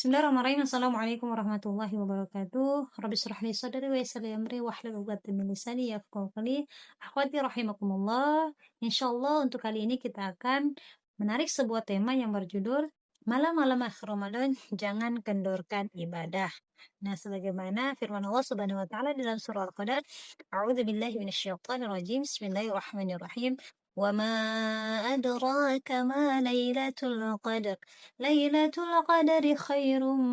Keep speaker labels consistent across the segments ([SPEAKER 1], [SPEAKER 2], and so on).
[SPEAKER 1] Bismillahirrahmanirrahim. Assalamualaikum warahmatullahi wabarakatuh. Rabbi shrah li sadri wa yassir li amri wahlul 'uqdatam min lisani yafqahu qawli. Akhwati rahimakumullah. Insyaallah untuk kali ini kita akan menarik sebuah tema yang berjudul malam-malam akhir Ramadan jangan kendorkan ibadah. Nah, sebagaimana firman Allah Subhanahu wa taala di dalam surah Al-Qadar, A'udzubillahi minasyaitonir rajim. Bismillahirrahmanirrahim. Wa ma adraka ma lailatul qadar. Lailatul qadari khairum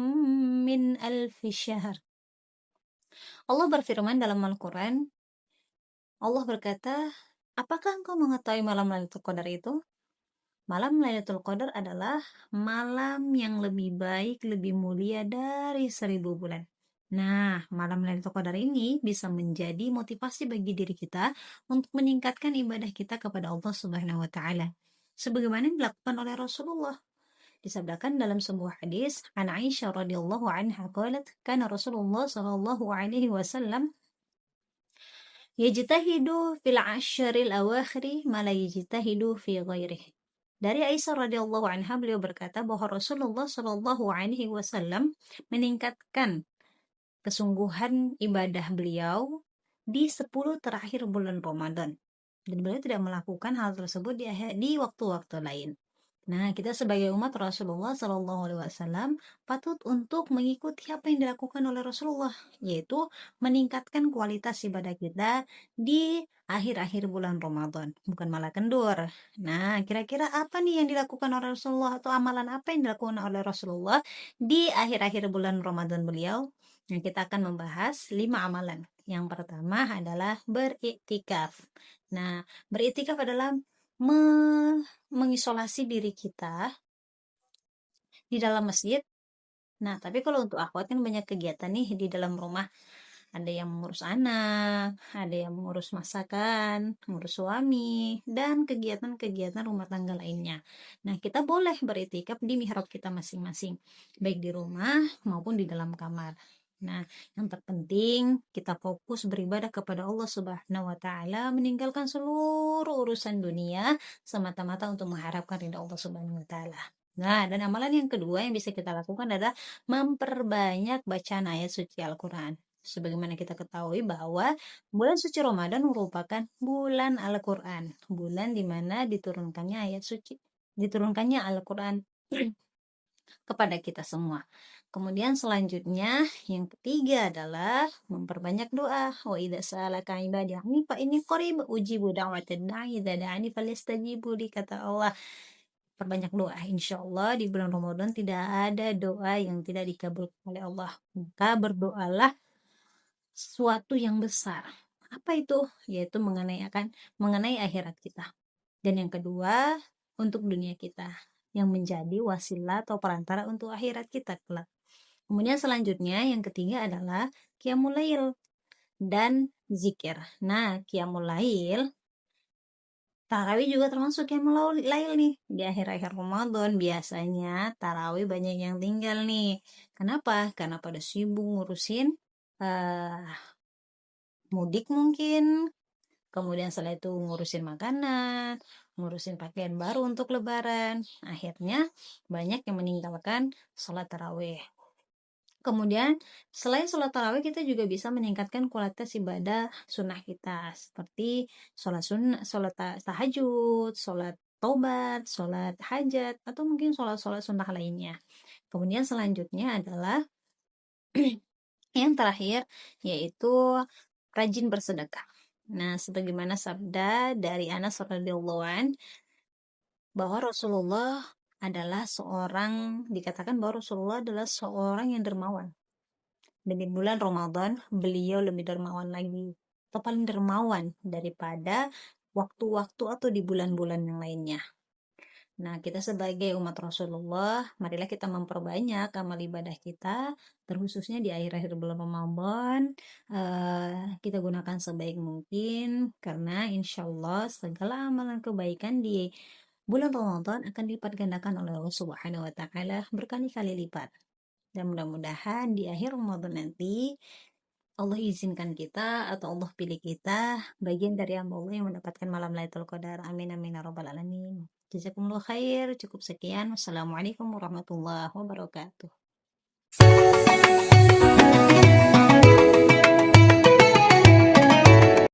[SPEAKER 1] min alfi syahr. Allah berfirman dalam Al-Quran, Allah berkata, apakah engkau mengetahui malam Lailatul Qadar itu? Malam Lailatul Qadar adalah malam yang lebih baik, lebih mulia dari 1000 bulan. Nah, malam Lailatul Qadar ini bisa menjadi motivasi bagi diri kita untuk meningkatkan ibadah kita kepada Allah Subhanahu wa taala. Sebagaimana yang dilakukan oleh Rasulullah. Disabdakan dalam sebuah hadis, an Aisyah radhiyallahu anha qalat, kana Rasulullah sallallahu alaihi wasallam yajtahidu fil ashril awakhiri ma la yajtahidu fi ghairihi. Dari Aisyah radhiyallahu anha, beliau berkata bahwa Rasulullah sallallahu alaihi wasallam meningkatkan kesungguhan ibadah beliau di 10 terakhir bulan Ramadan. Dan beliau tidak melakukan hal tersebut di waktu-waktu lain. Nah, kita sebagai umat Rasulullah Sallallahu Alaihi Wasallam patut untuk mengikuti apa yang dilakukan oleh Rasulullah, yaitu meningkatkan kualitas ibadah kita di akhir-akhir bulan Ramadan, bukan malah kendur. Nah, kira-kira apa nih yang dilakukan oleh Rasulullah atau amalan apa yang dilakukan oleh Rasulullah di akhir-akhir bulan Ramadan beliau? Nah, kita akan membahas 5 amalan. Yang pertama adalah beriktikaf. Nah, beriktikaf adalah mengisolasi diri kita di dalam masjid. Nah, tapi kalau untuk akhwat kan banyak kegiatan nih di dalam rumah. Ada yang mengurus anak, ada yang mengurus masakan, mengurus suami, dan kegiatan-kegiatan rumah tangga lainnya. Nah, kita boleh beriktikaf di mihrab kita masing-masing, baik di rumah maupun di dalam kamar. Nah, yang terpenting kita fokus beribadah kepada Allah Subhanahu wa taala, meninggalkan seluruh urusan dunia semata-mata untuk mengharapkan ridha Allah Subhanahu wa taala. Nah, dan amalan yang kedua yang bisa kita lakukan adalah memperbanyak bacaan ayat suci Al-Qur'an. Sebagaimana kita ketahui bahwa bulan suci Ramadan merupakan bulan Al-Qur'an, bulan di mana diturunkannya Al-Qur'an kepada kita semua. Kemudian selanjutnya yang ketiga adalah memperbanyak doa. Wa idza sa'alaka ibadi anni fa inni qarib ujibu da'watad da'i idza da'ani falyastajibu li, kata Allah. Perbanyak doa, insya Allah di bulan Ramadan tidak ada doa yang tidak dikabulkan oleh Allah. Maka berdoalah sesuatu yang besar. Apa itu? Yaitu mengenai akhirat kita. Dan yang kedua, untuk dunia kita, yang menjadi wasilah atau perantara untuk akhirat kita kelak. Kemudian selanjutnya yang ketiga adalah qiyamul lail dan zikir. Nah, qiyamul lail, tarawih juga termasuk qiyamul lail nih. Di akhir-akhir Ramadan biasanya tarawih banyak yang tinggal nih. Kenapa? Karena pada sibuk ngurusin mudik mungkin, kemudian setelah itu ngurusin makanan, ngurusin pakaian baru untuk lebaran. Akhirnya banyak yang meninggalkan sholat tarawih. Kemudian selain sholat tarawih, kita juga bisa meningkatkan kualitas ibadah sunnah kita, seperti sholat tahajud, sholat taubat, sholat hajat, atau mungkin sholat-sholat sunnah lainnya. Kemudian selanjutnya adalah yang terakhir, yaitu rajin bersedekah. Nah, sebagaimana sabda dari Anas radhiyallahu an, bahwa dikatakan bahwa Rasulullah adalah seorang yang dermawan. Dan di bulan Ramadan, beliau lebih dermawan lagi, atau paling dermawan daripada waktu-waktu atau di bulan-bulan yang lainnya. Nah, kita sebagai umat Rasulullah, marilah kita memperbanyak amal ibadah kita, terkhususnya di akhir-akhir bulan Ramadan. Kita gunakan sebaik mungkin, karena insya Allah segala amalan kebaikan di bulan Ramadan akan dilipat gandakan oleh Allah Subhanahu wa taala berkali-kali lipat. Dan mudah-mudahan di akhir Ramadan nanti Allah izinkan kita atau Allah pilih kita bagian dari hamba Allah yang mendapatkan malam Lailatul Qadar. Amin amin ya rabbal alamin. Jazakumullah khair. Cukup sekian. Wassalamualaikum warahmatullahi wabarakatuh.